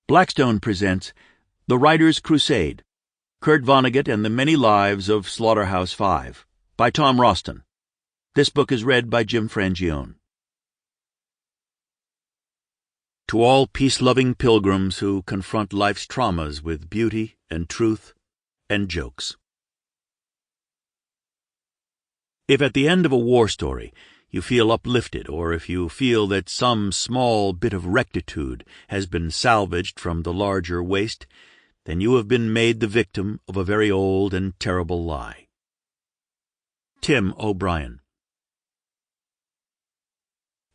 Blackstone presents The Writer's Crusade, Kurt Vonnegut and the Many Lives of Slaughterhouse-Five, by Tom Roston. This book is read by Jim Frangione. To all peace-loving pilgrims who confront life's traumas with beauty and truth and jokes. If at the end of a war story you feel uplifted, or if you feel that some small bit of rectitude has been salvaged from the larger waste, then you have been made the victim of a very old and terrible lie. Tim O'Brien.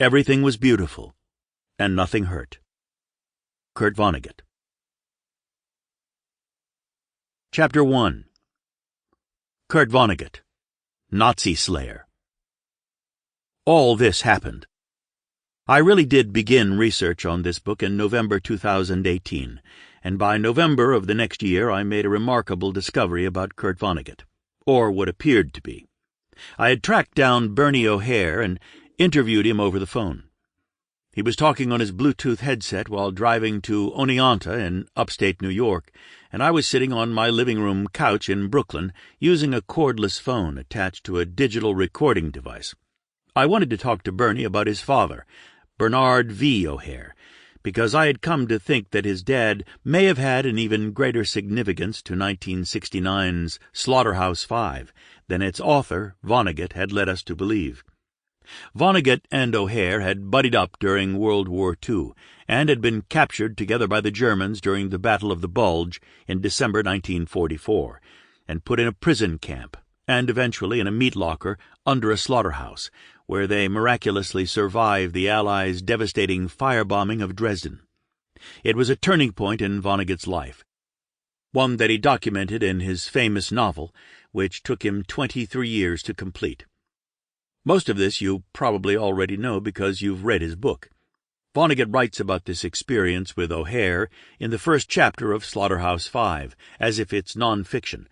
Everything was beautiful, and nothing hurt. Kurt Vonnegut. Chapter 1. Kurt Vonnegut, Nazi Slayer. All this happened. I really did begin research on this book in November 2018, and by November of the next year I made a remarkable discovery about Kurt Vonnegut, or what appeared to be. I had tracked down Bernie O'Hare and interviewed him over the phone. He was talking on his Bluetooth headset while driving to Oneonta in upstate New York, and I was sitting on my living room couch in Brooklyn using a cordless phone attached to a digital recording device. I wanted to talk to Bernie about his father, Bernard V. O'Hare, because I had come to think that his dad may have had an even greater significance to 1969's Slaughterhouse-Five than its author, Vonnegut, had led us to believe. Vonnegut and O'Hare had buddied up during World War II and had been captured together by the Germans during the Battle of the Bulge in December 1944 and put in a prison camp and eventually in a meat locker under a slaughterhouse, where they miraculously survived the Allies' devastating firebombing of Dresden. It was a turning point in Vonnegut's life, one that he documented in his famous novel, which took him 23 years to complete. Most of this you probably already know because you've read his book. Vonnegut writes about this experience with O'Hare in the first chapter of Slaughterhouse-Five, as if it's non-fiction.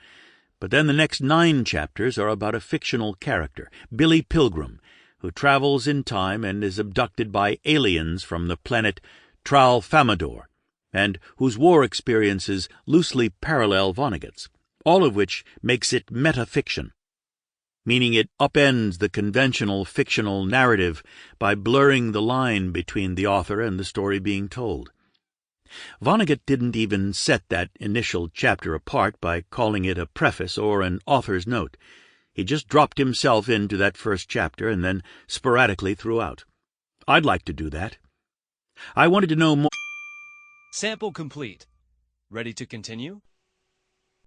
But then the next 9 chapters are about a fictional character, Billy Pilgrim, who travels in time and is abducted by aliens from the planet Tralfamadore, and whose war experiences loosely parallel Vonnegut's, all of which makes it metafiction, meaning it upends the conventional fictional narrative by blurring the line between the author and the story being told. Vonnegut didn't even set that initial chapter apart by calling it a preface or an author's note. He just dropped himself into that first chapter and then sporadically throughout. I'd like to do that. I wanted to know more. Sample complete. Ready to continue?